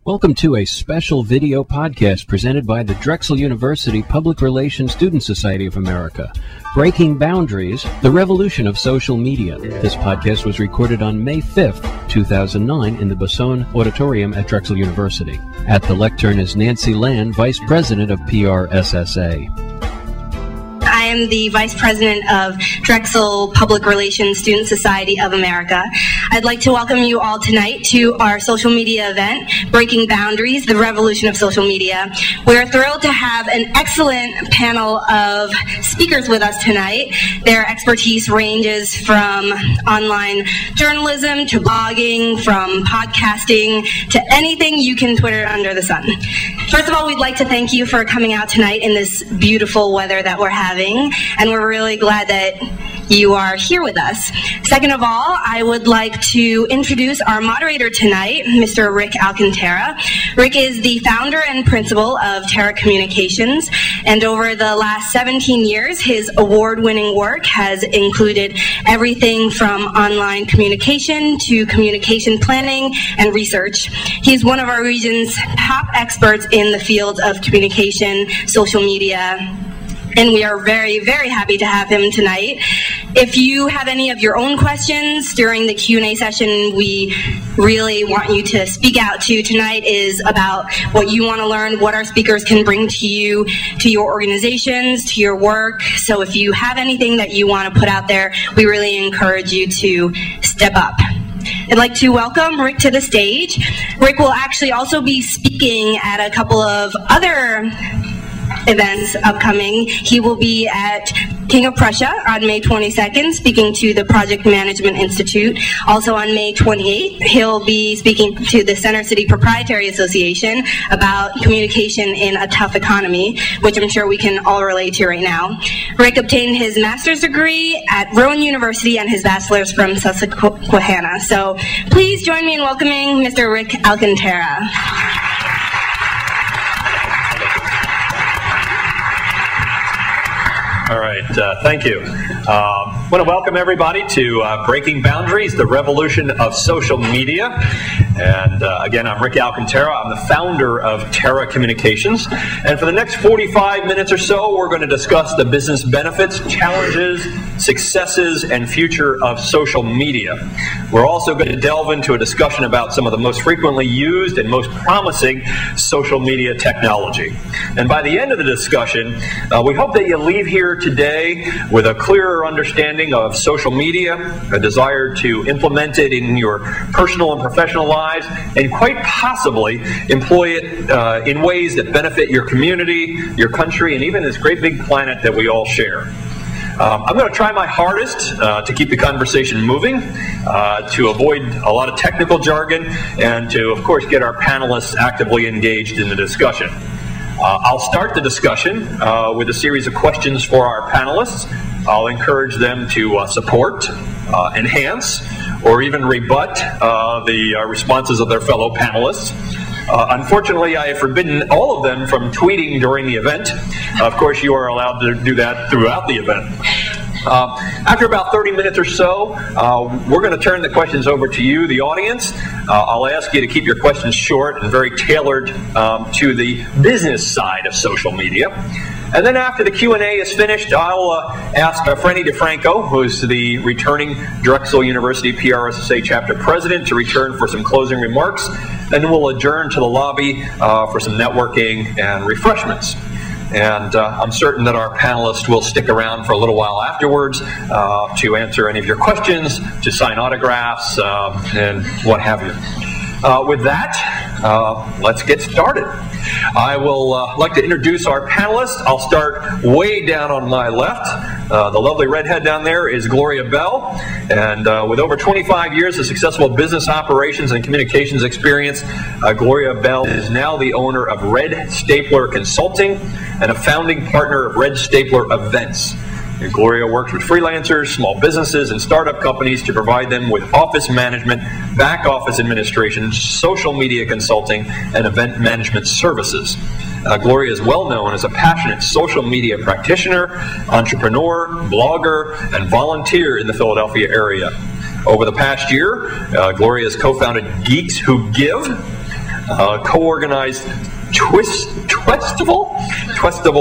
Welcome to a special video podcast presented by the Drexel University Public Relations Student Society of America, Breaking Boundaries, the Revolution of Social Media. This podcast was recorded on May 5th, 2009 in the Basson Auditorium at Drexel University. At the lectern is Nancy Lan, Vice President of PRSSA. I am the Vice President of Drexel Public Relations Student Society of America. I'd like to welcome you all tonight to our social media event, Breaking Boundaries, the Revolution of Social Media. We're thrilled to have an excellent panel of speakers with us tonight. Their expertise ranges from online journalism to blogging, from podcasting to anything you can Twitter under the sun. First of all, we'd like to thank you for coming out tonight in this beautiful weather that we're having, and we're really glad that you are here with us. Second of all, I would like to introduce our moderator tonight, Mr. Rick Alcantara. Rick is the founder and principal of Terra Communications, and over the last 17 years, his award-winning work has included everything from online communication to communication planning and research. He's one of our region's top experts in the field of communication, social media, and we are very, very happy to have him tonight. If you have any of your own questions during the Q&A session, we really want you to speak out to. Tonight is about what you want to learn, what our speakers can bring to you, to your organizations, to your work. So if you have anything that you want to put out there, we really encourage you to step up. I'd like to welcome Rick to the stage. Rick will actually also be speaking at a couple of other events upcoming. He will be at King of Prussia on May 22nd, speaking to the Project Management Institute. Also on May 28th, he'll be speaking to the Center City Proprietary Association about communication in a tough economy, which I'm sure we can all relate to right now. Rick obtained his master's degree at Rowan University and his bachelor's from Susquehanna. So please join me in welcoming Mr. Rick Alcantara. All right, thank you. I want to welcome everybody to Breaking Boundaries, the Revolution of Social Media. And again, I'm Rick Alcantara. I'm the founder of Terra Communications. And for the next 45 minutes or so, we're going to discuss the business benefits, challenges, successes, and future of social media. We're also going to delve into a discussion about some of the most frequently used and most promising social media technology. And by the end of the discussion, we hope that you leave here today with a clearer understanding of social media, a desire to implement it in your personal and professional lives, and quite possibly employ it in ways that benefit your community, your country, and even this great big planet that we all share. I'm going to try my hardest to keep the conversation moving, to avoid a lot of technical jargon, and to, of course, get our panelists actively engaged in the discussion. I'll start the discussion with a series of questions for our panelists. I'll encourage them to support, enhance, or even rebut the responses of their fellow panelists. Unfortunately, I have forbidden all of them from tweeting during the event. Of course, you are allowed to do that throughout the event. After about 30 minutes or so, we're going to turn the questions over to you, the audience. I'll ask you to keep your questions short and very tailored to the business side of social media. And then after the Q&A is finished, I'll ask Franny DeFranco, who's the returning Drexel University PRSSA chapter president, to return for some closing remarks. And then we'll adjourn to the lobby for some networking and refreshments. And I'm certain that our panelists will stick around for a little while afterwards to answer any of your questions, to sign autographs, and what have you. With that, let's get started. I will like to introduce our panelists. I'll start way down on my left. The lovely redhead down there is Gloria Bell, and with over 25 years of successful business operations and communications experience, Gloria Bell is now the owner of Red Stapler Consulting and a founding partner of Red Stapler Events. And Gloria works with freelancers, small businesses, and startup companies to provide them with office management, back office administration, social media consulting, and event management services. Gloria is well known as a passionate social media practitioner, entrepreneur, blogger, and volunteer in the Philadelphia area. Over the past year, Gloria has co-founded Geeks Who Give, co-organized Twestival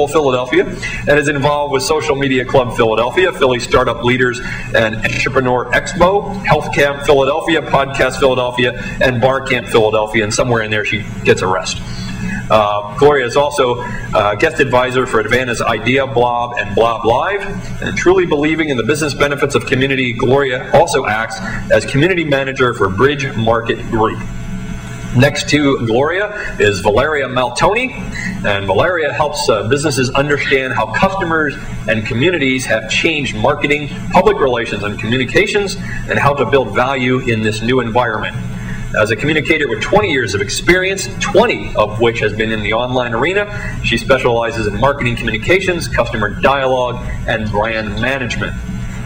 Philadelphia, and is involved with Social Media Club Philadelphia, Philly Startup Leaders and Entrepreneur Expo, Health Camp Philadelphia, Podcast Philadelphia, and Bar Camp Philadelphia, and somewhere in there she gets a rest. Gloria is also a guest advisor for Advanta's Idea Blob and Blob Live, and truly believing in the business benefits of community, Gloria also acts as community manager for Bridge Market Group. Next to Gloria is Valeria Maltoni, and Valeria helps businesses understand how customers and communities have changed marketing, public relations, and communications, and how to build value in this new environment. As a communicator with 20 years of experience, 20 of which has been in the online arena, she specializes in marketing communications, customer dialogue, and brand management.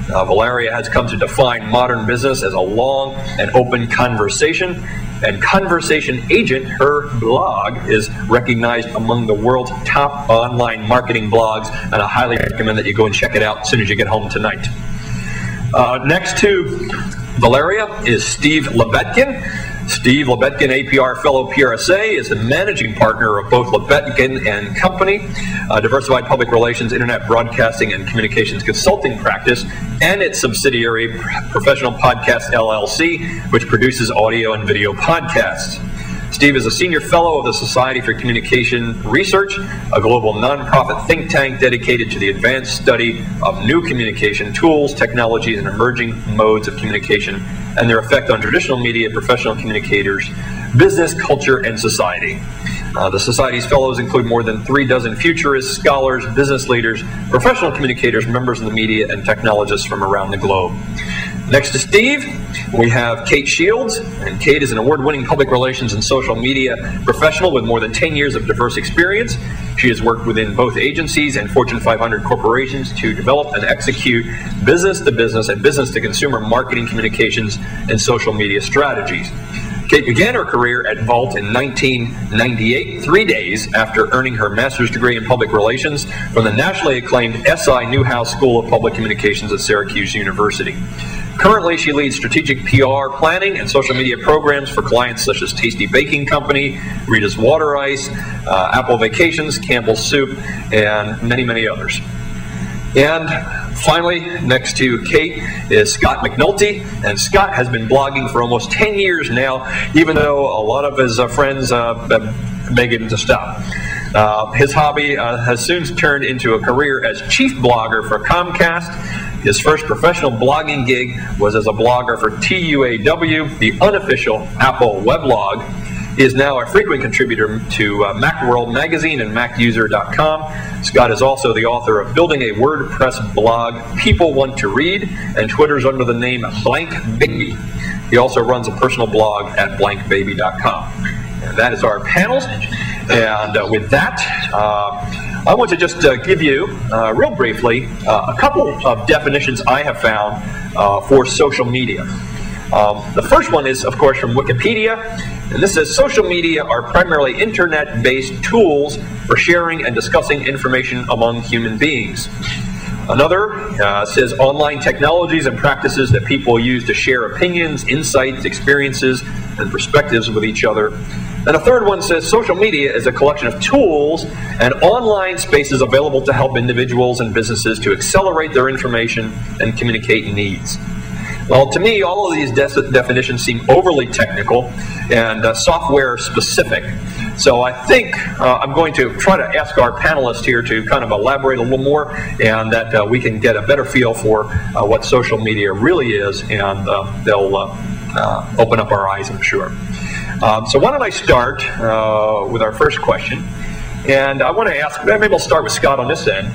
Valeria has come to define modern business as a long and open conversation, and Conversation Agent, her blog, is recognized among the world's top online marketing blogs, and I highly recommend that you go and check it out as soon as you get home tonight. Next to Valeria is Steve Lubetkin. Steve Lubetkin, APR Fellow PRSSA, is the managing partner of both Lubetkin and Company, a diversified public relations, internet broadcasting, and communications consulting practice, and its subsidiary, Professional Podcast LLC, which produces audio and video podcasts. Steve is a senior fellow of the Society for Communication Research, a global nonprofit think tank dedicated to the advanced study of new communication tools, technologies, and emerging modes of communication and their effect on traditional media, professional communicators, business, culture, and society. The Society's fellows include more than 36 futurists, scholars, business leaders, professional communicators, members of the media, and technologists from around the globe. Next to Steve, we have Kate Shields, and Kate is an award-winning public relations and social media professional with more than 10 years of diverse experience. She has worked within both agencies and Fortune 500 corporations to develop and execute business-to-business and business-to-consumer marketing communications and social media strategies. Kate began her career at Vault in 1998, 3 days after earning her master's degree in public relations from the nationally acclaimed SI Newhouse School of Public Communications at Syracuse University. Currently, she leads strategic PR planning and social media programs for clients such as Tasty Baking Company, Rita's Water Ice, Apple Vacations, Campbell's Soup, and many, many others. And finally, next to Kate is Scott McNulty, and Scott has been blogging for almost 10 years now, even though a lot of his friends beg him to stop. His hobby has soon turned into a career as chief blogger for Comcast. His first professional blogging gig was as a blogger for TUAW, the unofficial Apple weblog. He is now a frequent contributor to Macworld Magazine and MacUser.com. Scott is also the author of Building a WordPress Blog People Want to Read, and Twitter's under the name Blank Baby. He also runs a personal blog at blankbaby.com. And that is our panels. And with that, I want to just give you, real briefly, a couple of definitions I have found for social media. The first one is, of course, from Wikipedia, and this says social media are primarily internet-based tools for sharing and discussing information among human beings. Another says online technologies and practices that people use to share opinions, insights, experiences, and perspectives with each other. And a third one says social media is a collection of tools and online spaces available to help individuals and businesses to accelerate their information and communicate needs. Well, to me, all of these definitions seem overly technical and software specific. So I think I'm going to try to ask our panelists here to kind of elaborate a little more, and that we can get a better feel for what social media really is, and they'll open up our eyes, I'm sure. So why don't I start with our first question, and I want to ask, maybe I'll start with Scott on this end.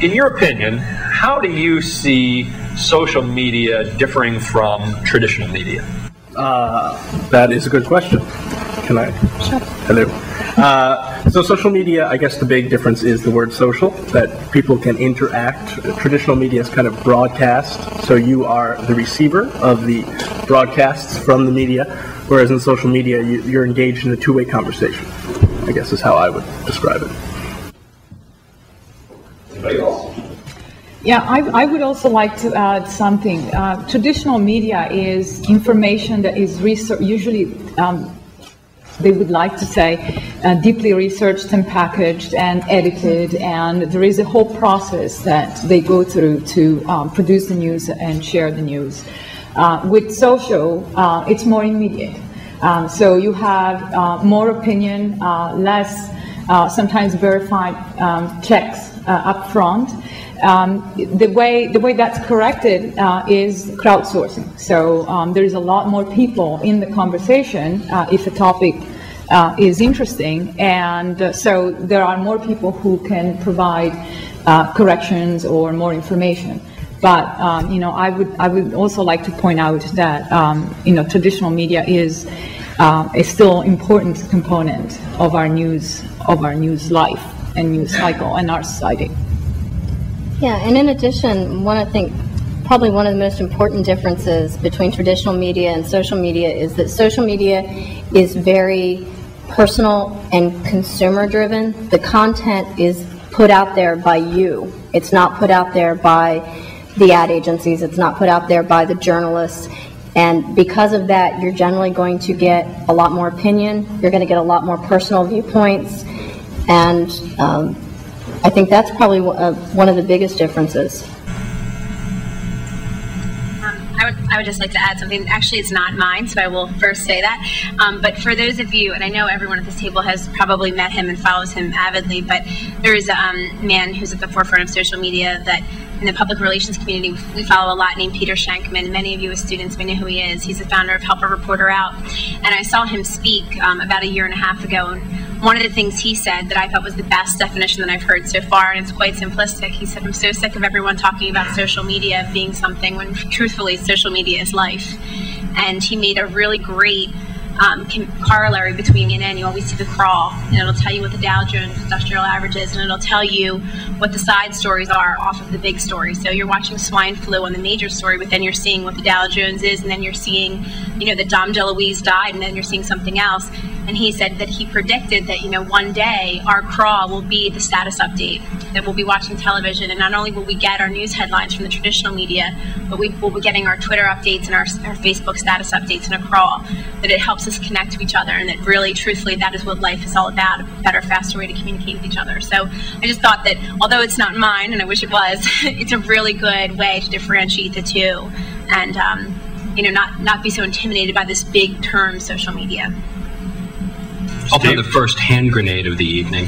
In your opinion, how do you see social media differing from traditional media? That is a good question. Can I? Sure. Hello. So social media, I guess the big difference is the word social, that people can interact. Traditional media is kind of broadcast, so you are the receiver of the broadcasts from the media, whereas in social media, you're engaged in a two-way conversation, I guess is how I would describe it. Yeah, I would also like to add something. Traditional media is information that is usually they would like to say, deeply researched and packaged and edited, and there is a whole process that they go through to produce the news and share the news. With social, it's more immediate. So you have more opinion, less sometimes verified checks up front. The way that's corrected is crowdsourcing. So there's a lot more people in the conversation if a topic is interesting, and so there are more people who can provide corrections or more information. But you know, I would also like to point out that you know, traditional media is a still important component of our news life and news cycle and our society. Yeah, and in addition, I think probably one of the most important differences between traditional media and social media is that social media is very personal and consumer driven. The content is put out there by you. It's not put out there by the ad agencies. It's not put out there by the journalists. And because of that, you're generally going to get a lot more opinion. You're going to get a lot more personal viewpoints. And I think that's probably one of the biggest differences. I would just like to add something. Actually, it's not mine, so I will first say that. But for those of you, and I know everyone at this table has probably met him and follows him avidly, but there is a man who's at the forefront of social media that in the public relations community we follow a lot, named Peter Shankman. Many of you as students may know who he is. He's the founder of Help a Reporter Out. And I saw him speak about a year and a half ago, and one of the things he said that I thought was the best definition that I've heard so far, and it's quite simplistic. He said, I'm so sick of everyone talking about social media being something when truthfully social media is life. And he made a really great corollary between yin and yang. You always see the crawl, and it'll tell you what the Dow Jones Industrial Average is, and it'll tell you what the side stories are off of the big story. So you're watching swine flu on the major story, but then you're seeing what the Dow Jones is, and then you're seeing, you know, that Dom DeLuise died, and then you're seeing something else. And he said that he predicted that, you know, one day our crawl will be the status update, that we'll be watching television, and not only will we get our news headlines from the traditional media, but we will be getting our Twitter updates and our Facebook status updates in a crawl, that it helps us connect to each other, and that really, truthfully, that is what life is all about, a better, faster way to communicate with each other. So I just thought that, although it's not mine, and I wish it was, it's a really good way to differentiate the two, and you know, not be so intimidated by this big term, social media. I'll throw the first hand grenade of the evening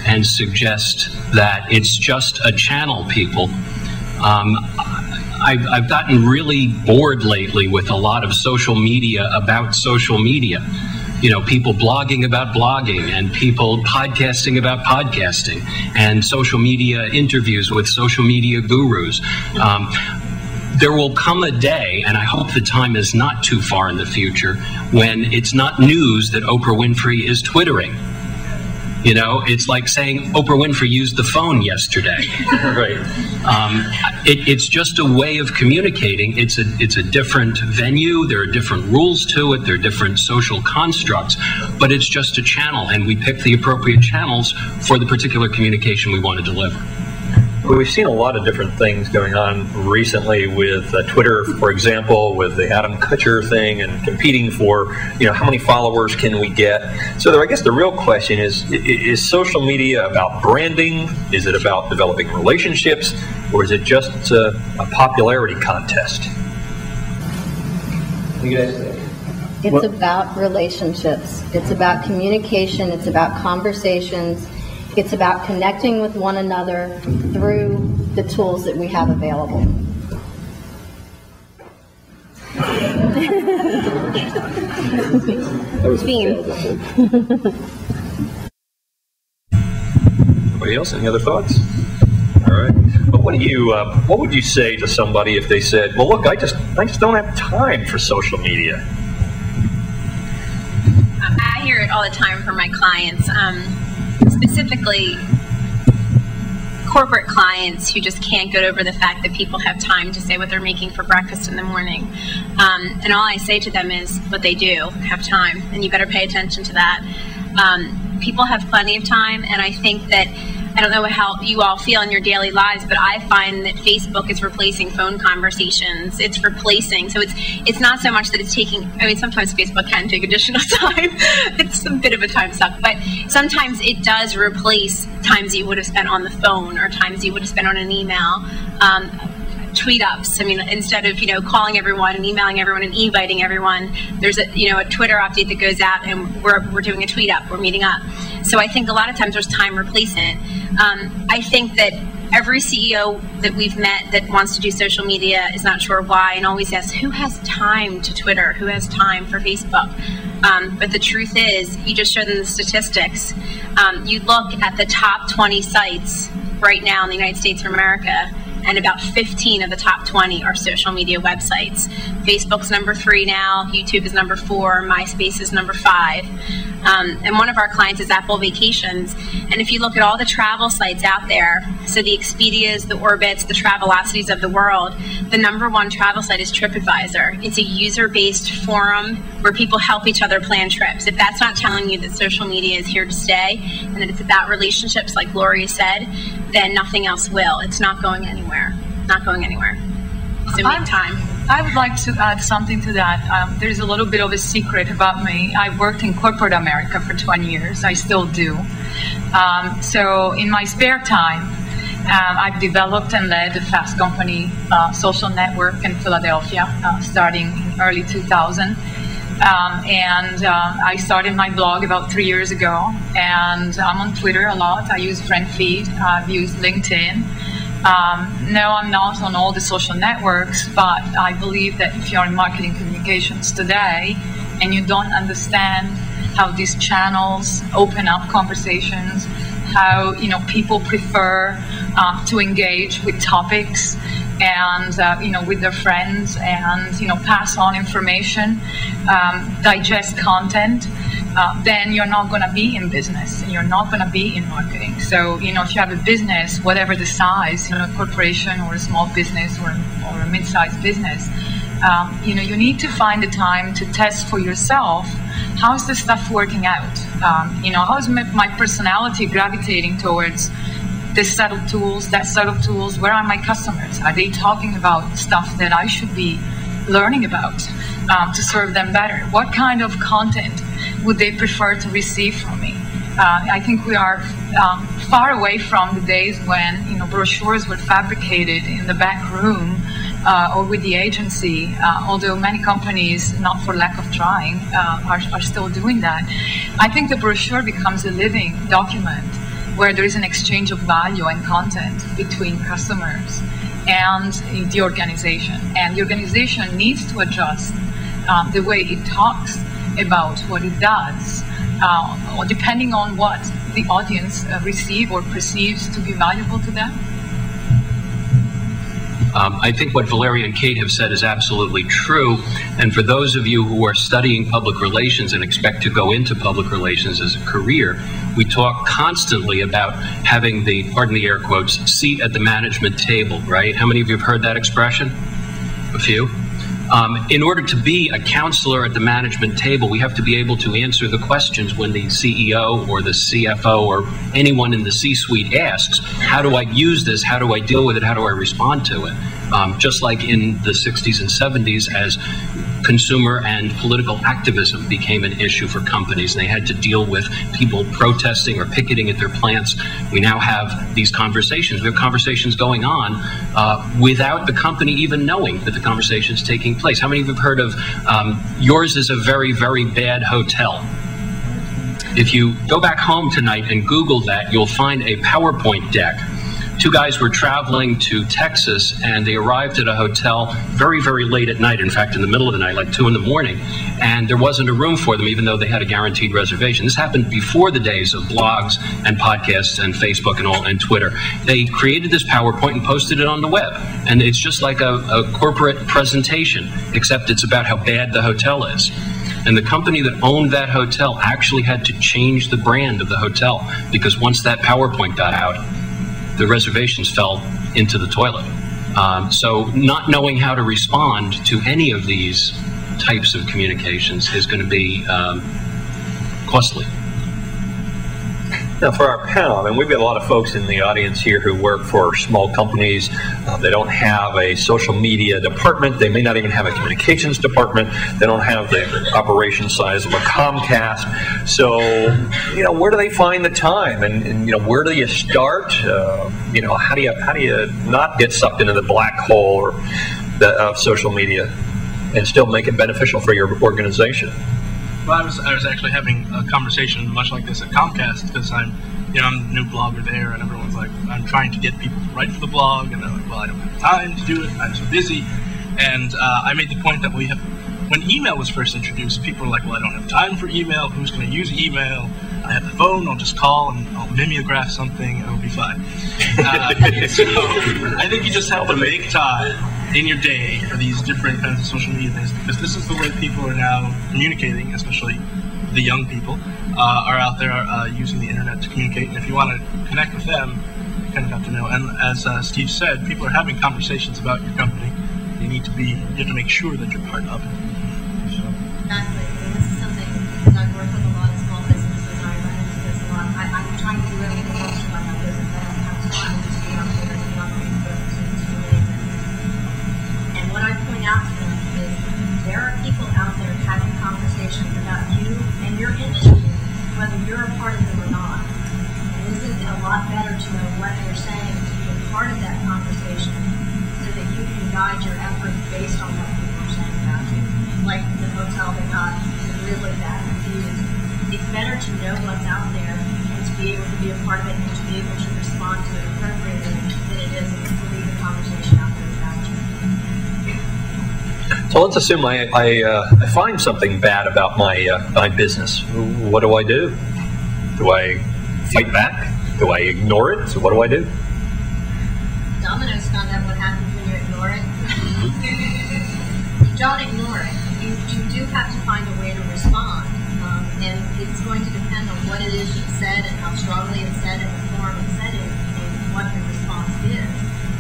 and suggest that it's just a channel, people. I've gotten really bored lately with a lot of social media about social media. You know, people blogging about blogging, and people podcasting about podcasting, and social media interviews with social media gurus. There will come a day, and I hope the time is not too far in the future, when it's not news that Oprah Winfrey is Twittering. You know, it's like saying Oprah Winfrey used the phone yesterday. Right. It's just a way of communicating. It's a different venue. There are different rules to it. There are different social constructs. But it's just a channel, and we pick the appropriate channels for the particular communication we want to deliver. Well, we've seen a lot of different things going on recently with Twitter, for example, with the Adam Kutcher thing and competing for, you know, how many followers can we get? So I guess the real question is social media about branding? Is it about developing relationships? Or is it just a popularity contest? What do you guys think? It's about relationships. It's about communication. It's about conversations. It's about connecting with one another through the tools that we have available. That was Theme. Anybody else? Any other thoughts? All right. But what would you say to somebody if they said, "Well, look, I just don't have time for social media"? I hear it all the time from my clients. Specifically corporate clients who just can't get over the fact that people have time to say what they're making for breakfast in the morning. And all I say to them is what they do, have time, and you better pay attention to that. People have plenty of time, and I think that I don't know how you all feel in your daily lives, but I find that Facebook is replacing phone conversations. It's replacing. So it's not so much that it's taking, I mean, sometimes Facebook can take additional time. It's a bit of a time suck, but sometimes it does replace times you would have spent on the phone or times you would have spent on an email. Tweet ups. I mean, instead of, calling everyone and emailing everyone and inviting everyone, there's a Twitter update that goes out and we're doing a tweet up, we're meeting up. So I think a lot of times there's time replacement. I think that every CEO that we've met that wants to do social media is not sure why and always asks, who has time to Twitter? Who has time for Facebook? But the truth is, you just show them the statistics. You look at the top 20 sites right now in the United States of America, and about 15 of the top 20 are social media websites. Facebook's number 3 now, YouTube is number 4, MySpace is number 5. And one of our clients is Apple Vacations. And if you look at all the travel sites out there, so the Expedias, the Orbits, the Travelocities of the world, the number 1 travel site is TripAdvisor. It's a user-based forum where people help each other plan trips. If that's not telling you that social media is here to stay and that it's about relationships, like Gloria said, then nothing else will. It's not going anywhere. Not going anywhere. So make time. I would like to add something to that. There's a little bit of a secret about me. I worked in corporate America for 20 years. I still do. So in my spare time, I've developed and led a fast company social network in Philadelphia, starting in early 2000. I started my blog about 3 years ago, and I'm on Twitter a lot. I use FriendFeed. I've used LinkedIn. No, I'm not on all the social networks, but I believe that if you're in marketing communications today and you don't understand how these channels open up conversations, how people prefer to engage with topics and with their friends and pass on information, digest content, then you're not going to be in business and you're not going to be in marketing. So if you have a business, whatever the size, a corporation or a small business or a mid-sized business, you need to find the time to test for yourself, how's the stuff working out? How's my personality gravitating towards this set of tools, that set of tools? Where are my customers? Are they talking about stuff that I should be learning about to serve them better? What kind of content would they prefer to receive from me? I think we are far away from the days when brochures were fabricated in the back room or with the agency, although many companies, not for lack of trying, are still doing that. I think the brochure becomes a living document where there is an exchange of value and content between customers and the organization. And the organization needs to adjust the way it talks about what it does, depending on what the audience receives or perceives to be valuable to them. I think what Valeria and Kate have said is absolutely true. And for those of you who are studying public relations and expect to go into public relations as a career, we talk constantly about having the, pardon the air quotes, seat at the management table, right? How many of you have heard that expression? A few. In order to be a counselor at the management table, we have to be able to answer the questions when the CEO or the CFO or anyone in the C-suite asks, how do I use this? How do I deal with it? How do I respond to it? Just like in the 60s and 70s, as consumer and political activism became an issue for companies, and they had to deal with people protesting or picketing at their plants. We now have these conversations. We have conversations going on without the company even knowing that the conversation is taking place. How many of you have heard of yours is a very, very bad hotel? If you go back home tonight and Google that, you'll find a PowerPoint deck. Two guys were traveling to Texas, and they arrived at a hotel very, very late at night, in fact, in the middle of the night, like 2 in the morning, and there wasn't a room for them, even though they had a guaranteed reservation. This happened before the days of blogs and podcasts and Facebook and Twitter. They created this PowerPoint and posted it on the web, and it's just like a corporate presentation, except it's about how bad the hotel is. And the company that owned that hotel actually had to change the brand of the hotel, because once that PowerPoint got out, the reservations fell into the toilet. So not knowing how to respond to any of these types of communications is going to be costly. Now, for our panel, we've got a lot of folks in the audience here who work for small companies. They don't have a social media department. They may not even have a communications department. They don't have the operation size of a Comcast. So, where do they find the time? And where do you start? How do you not get sucked into the black hole of social media and still make it beneficial for your organization? Well, I was actually having a conversation much like this at Comcast, because I'm the new blogger there, and everyone's like, I'm trying to get people to write for the blog, and they're like, well, I don't have time to do it, I'm so busy. And I made the point that when email was first introduced, people were like, well, I don't have time for email, who's going to use email? I have the phone, I'll just call and I'll mimeograph something, and it'll be fine. So I think you just have to make time in your day for these different kinds of social media things, because this is the way people are now communicating, especially the young people are out there using the internet to communicate. And if you want to connect with them, you kind of have to know. And as Steve said, people are having conversations about your company. You have to make sure that you're part of it. So. Exactly. This is something that I've worked with a lot of small businesses. I run into this a lot. I'm trying to do everything else to run my business. I don't have time to be out there and be on Facebook to really. And what I point out to them is there are people out there having conversations about you and your industry, whether you're a part of it or not. And isn't it a lot better to know what they're saying, to be a part of that conversation, so that you can guide your efforts based on what people are saying about you? Like the hotel that got really bad reviews. It's better to know what's out there and to be able to be a part of it and to be able to respond to it appropriately than it is to leave the conversation out there about you. So let's assume I find something bad about my business. What do I do? Do I fight back? Do I ignore it? So what do I do? Domino's found out what happens when you ignore it. You don't ignore it. You do have to find a way to respond. And it's going to depend on what it is you said and how strongly it's said and the form it's said in and what the response is.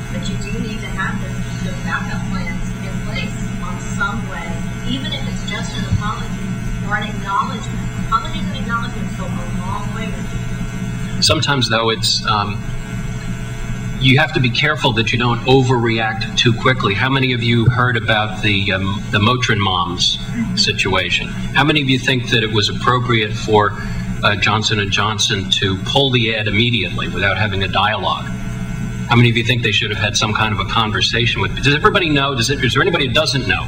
But you do need to have the backup plans in place on some way, even if it's just an apology or an acknowledgement. Apologies and acknowledgements go a long way with you. Sometimes, though, it's you have to be careful that you don't overreact too quickly. How many of you heard about the Motrin moms situation? How many of you think that it was appropriate for Johnson & Johnson to pull the ad immediately without having a dialogue? How many of you think they should have had some kind of a conversation with? Does everybody know? Is there anybody who doesn't know?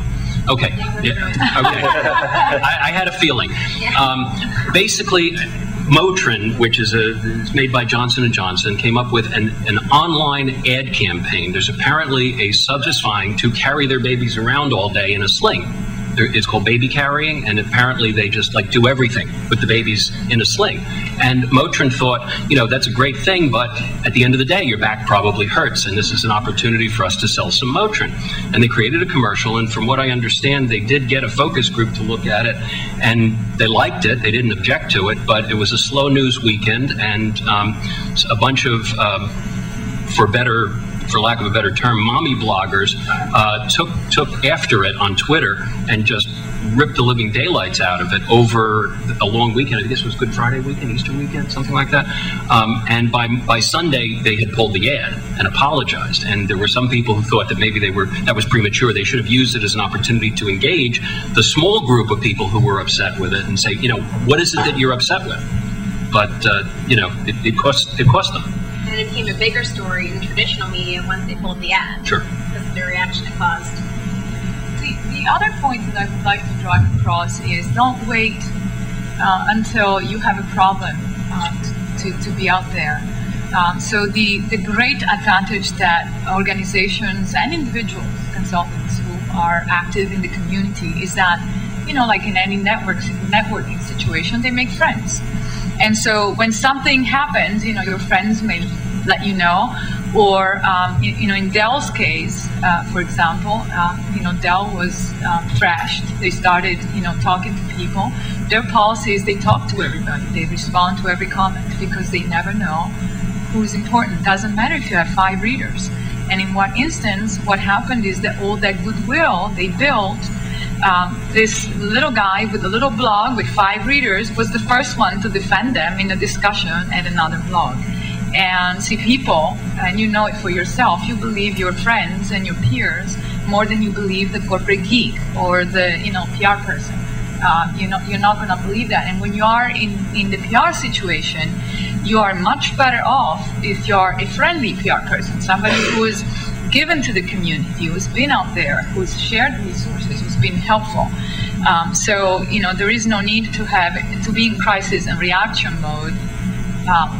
Okay. Yeah. Okay. I had a feeling. Basically, Motrin, which is made by Johnson & Johnson, came up with an online ad campaign. There's apparently a satisfying to carry their babies around all day in a sling. It's called baby carrying, and apparently they just do everything with the babies in a sling. And Motrin thought, that's a great thing, but at the end of the day, your back probably hurts, and this is an opportunity for us to sell some Motrin. And they created a commercial, and from what I understand, they did get a focus group to look at it, and they liked it. They didn't object to it, but it was a slow news weekend, and a bunch of, for lack of a better term, mommy bloggers took after it on Twitter and just ripped the living daylights out of it over a long weekend. I guess it was Good Friday weekend, Easter weekend, something like that. And by Sunday, they had pulled the ad and apologized. And there were some people who thought that maybe that was premature. They should have used it as an opportunity to engage the small group of people who were upset with it and say, what is it that you're upset with? But, it cost them. And it became a bigger story in traditional media once they pulled the ad. Sure. Because of the reaction it caused. The other point that I would like to drive across is don't wait until you have a problem to be out there. So the great advantage that organizations and individuals, consultants who are active in the community is that, like in any networking situation, they make friends. And so when something happens, your friends may let you know, or, in Dell's case, for example, Dell was thrashed. They started, talking to people. Their policy is they talk to everybody. They respond to every comment because they never know who's important. Doesn't matter if you have 5 readers. And in one instance, what happened is that all that goodwill they built this little guy with a little blog with 5 readers was the first one to defend them in a discussion at another blog. And see, people, and you know it for yourself, you believe your friends and your peers more than you believe the corporate geek or the PR person. You're not going to believe that. And when you are in the PR situation, you are much better off if you're a friendly PR person, somebody who is given to the community, who's been out there, who's shared resources, who's been helpful. So there is no need to be in crisis and reaction mode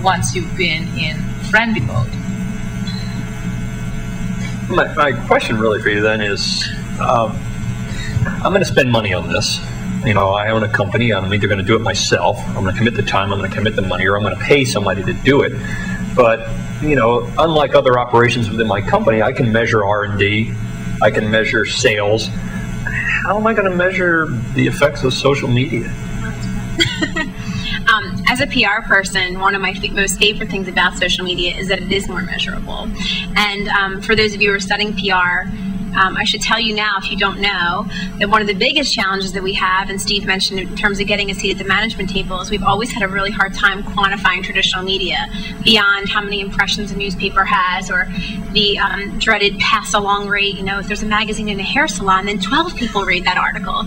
once you've been in friendly mode. My question really for you then is, I'm going to spend money on this. I own a company. I'm either going to do it myself, I'm going to commit the time, I'm going to commit the money, or I'm going to pay somebody to do it. But, unlike other operations within my company, I can measure R&D, I can measure sales. How am I going to measure the effects of social media? As a PR person, one of my most favorite things about social media is that it is more measurable. And for those of you who are studying PR, I should tell you now, if you don't know, that one of the biggest challenges that we have, and Steve mentioned in terms of getting a seat at the management table, is we've always had a really hard time quantifying traditional media beyond how many impressions a newspaper has, or the dreaded pass-along rate. If there's a magazine in a hair salon, then 12 people read that article.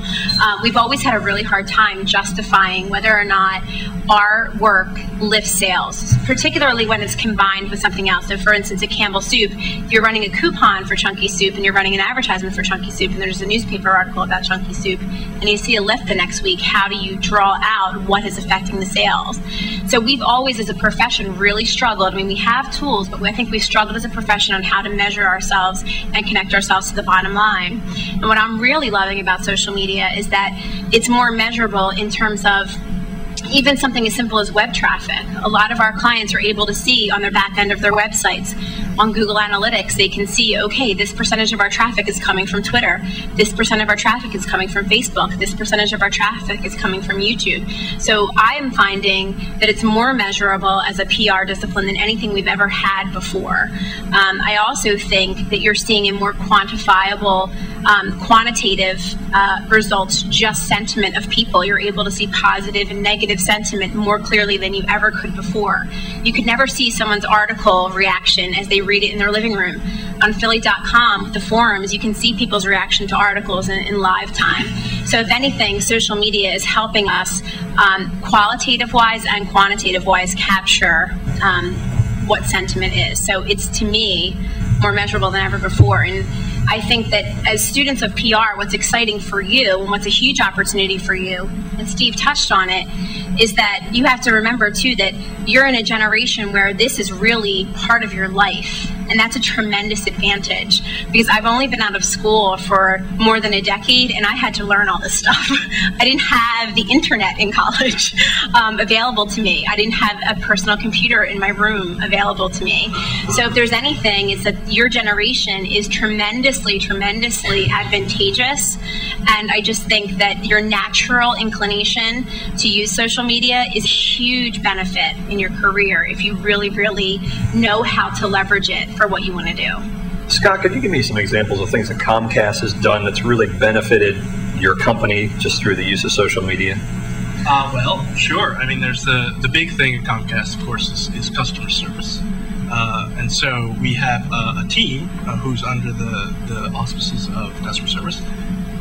We've always had a really hard time justifying whether or not our work lifts sales, particularly when it's combined with something else. So for instance, at Campbell Soup, if you're running a coupon for Chunky Soup and you're running an advertisement for Chunky Soup and there's a newspaper article about Chunky Soup and you see a lift the next week, how do you draw out what is affecting the sales? So we've always, as a profession, really struggled. We have tools, but I think we've struggled as a profession on how to measure ourselves and connect ourselves to the bottom line. And what I'm really loving about social media is that it's more measurable in terms of even something as simple as web traffic. A lot of our clients are able to see on their back end of their websites, on Google Analytics, they can see, okay, this percentage of our traffic is coming from Twitter, this percent of our traffic is coming from Facebook, this percentage of our traffic is coming from YouTube. So I am finding that it's more measurable as a PR discipline than anything we've ever had before. I also think that you're seeing a more quantifiable, quantitative results, just sentiment of people. You're able to see positive and negative sentiment more clearly than you ever could before. You could never see someone's article reaction as they read it in their living room. On Philly.com, with the forums, you can see people's reaction to articles in live time. So if anything, social media is helping us qualitative-wise and quantitative-wise capture what sentiment is. So it's, to me, more measurable than ever before. And I think that as students of PR, what's exciting for you and what's a huge opportunity for you, and Steve touched on it, is that you have to remember too that you're in a generation where this is really part of your life. And that's a tremendous advantage, because I've only been out of school for more than a decade and I had to learn all this stuff. I didn't have the internet in college available to me. I didn't have a personal computer in my room available to me. So if there's anything, it's that your generation is tremendously advantageous. And I just think that your natural inclination to use social media is a huge benefit in your career if you really know how to leverage it for what you want to do. Scott, could you give me some examples of things that Comcast has done that's really benefited your company just through the use of social media? Well, sure. I mean, there's the big thing at Comcast, of course, is customer service. And so we have a team who's under the auspices of customer service,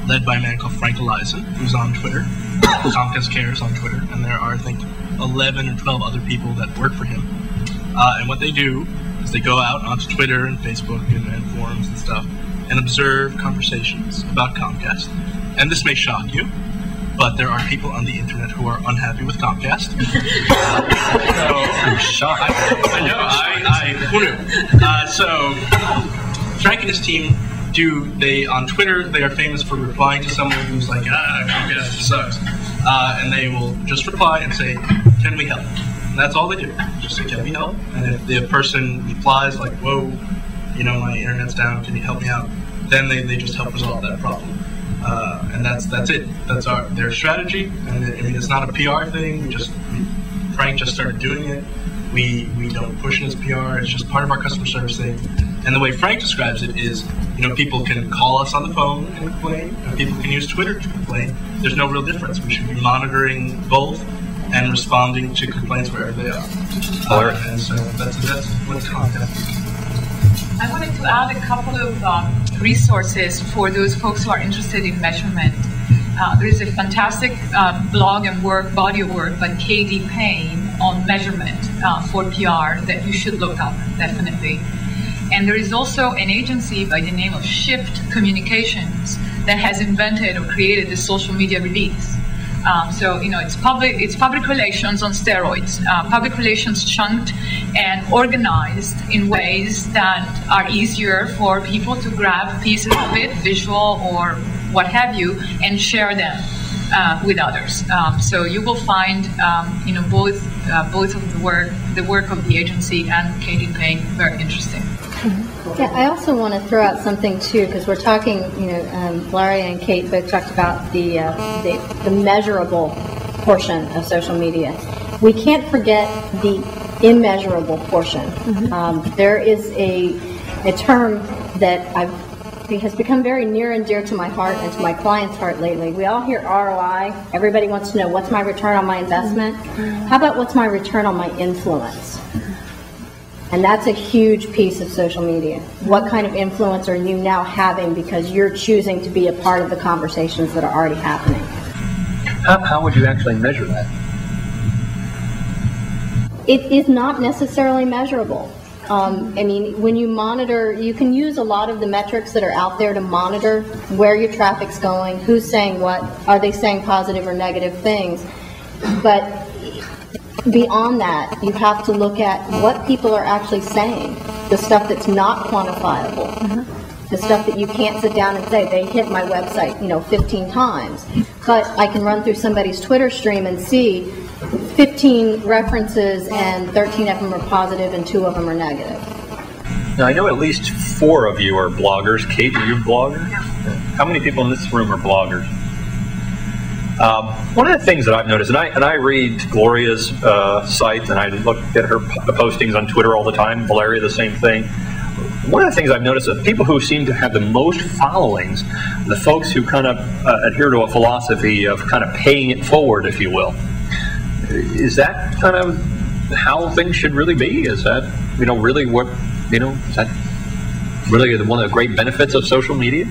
led by a man called Frank Eliason, who's on Twitter. Comcast Cares on Twitter. And there are, I think, 11 or 12 other people that work for him. And what they do is they go out onto Twitter and Facebook and forums and stuff and observe conversations about Comcast. And this may shock you, but there are people on the internet who are unhappy with Comcast. I'm shocked. I know. Who knew? So Frank and his team on Twitter, they are famous for replying to someone who's like, Comcast sucks. And they will just reply and say, can we help? And that's all they do. Just say, can we help? And if the person replies like, whoa, my internet's down, can you help me out? Then they just help resolve that problem. And that's it. That's their strategy. And it's not a PR thing. Frank just started doing it. We don't push it as PR. It's just part of our customer service thing. And the way Frank describes it is, people can call us on the phone and complain, and people can use Twitter to complain. There's no real difference. We should be monitoring both and responding to complaints wherever they are. And so that's what Comcast is. I wanted to add a couple of resources for those folks who are interested in measurement. There is a fantastic blog and body of work by Katie Payne on measurement for PR that you should look up, definitely. And there is also an agency by the name of Shift Communications that has invented or created the social media release. It's public relations on steroids, public relations chunked and organized in ways that are easier for people to grab pieces of it, visual or what have you, and share them with others. So you will find, both of the work of the agency and Katie Payne very interesting. Yeah, I also want to throw out something too, because we're talking, Gloria and Kate both talked about the measurable portion of social media. We can't forget the immeasurable portion. There is a term that has become very near and dear to my heart and to my clients' heart lately. We all hear ROI. Everybody wants to know, what's my return on my investment? How about what's my return on my influence? And that's a huge piece of social media. What kind of influence are you now having because you're choosing to be a part of the conversations that are already happening? How would you actually measure that? It is not necessarily measurable. When you monitor, you can use a lot of the metrics that are out there to monitor where your traffic's going, who's saying what, are they saying positive or negative things. But beyond that, you have to look at what people are actually saying, the stuff that's not quantifiable, the stuff that you can't sit down and say, they hit my website, 15 times. But I can run through somebody's Twitter stream and see 15 references and 13 of them are positive and 2 of them are negative. Now, I know at least 4 of you are bloggers. Kate, are you a blogger? How many people in this room are bloggers? One of the things that I've noticed, and I read Gloria's site, and I look at her postings on Twitter all the time, Valeria, the same thing. One of the things I've noticed is people who seem to have the most followings, the folks who kind of adhere to a philosophy of kind of paying it forward, if you will. Is that kind of how things should really be? Is that, really what, is that really one of the great benefits of social media?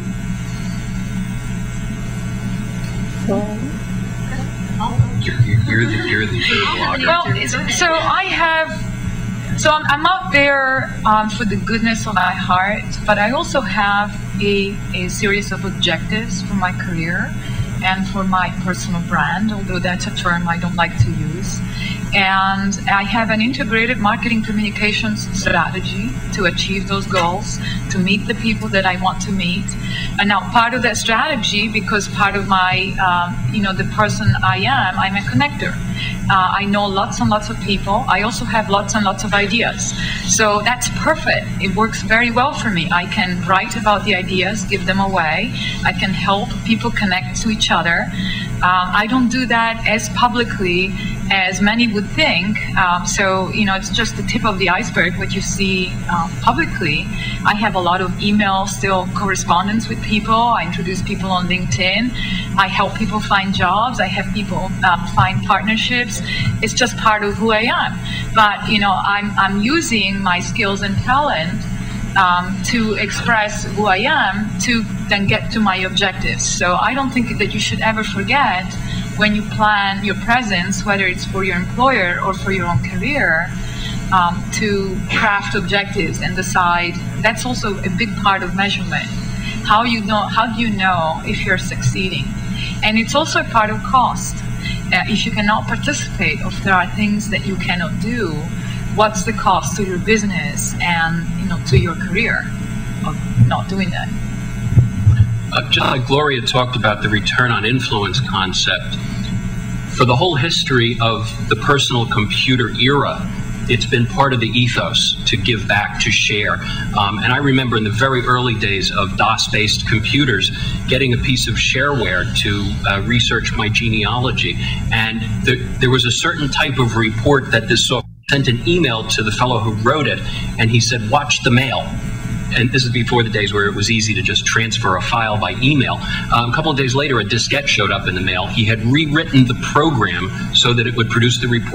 You're the blogger. Well, I'm out there for the goodness of my heart, but I also have a series of objectives for my career and for my personal brand, although that's a term I don't like to use. And I have an integrated marketing communications strategy to achieve those goals, to meet the people that I want to meet. And now part of that strategy, because part of my, the person I am, I'm a connector. I know lots and lots of people. I also have lots and lots of ideas. So that's perfect. It works very well for me. I can write about the ideas, give them away. I can help people connect to each other. I don't do that as publicly as many would think. It's just the tip of the iceberg, what you see publicly. I have a lot of email, still correspondence with people. I introduce people on LinkedIn. I help people find jobs. I have people find partnerships. It's just part of who I am. But, I'm using my skills and talent to express who I am to then get to my objectives. So I don't think that you should ever forget when you plan your presence, whether it's for your employer or for your own career, to craft objectives and decide. That's also a big part of measurement. How do you know if you're succeeding? And it's also a part of cost. If you cannot participate, or if there are things that you cannot do, what's the cost to your business and to your career of not doing that? Just like Gloria talked about the return on influence concept, for the whole history of the personal computer era, it's been part of the ethos to give back, to share. And I remember in the very early days of DOS-based computers, getting a piece of shareware to research my genealogy. And there was a certain type of report that this software sent an email to the fellow who wrote it, and he said, "Watch the mail." and this is before the days where it was easy to just transfer a file by email. A couple of days later, a diskette showed up in the mail. He had rewritten the program so that it would produce the report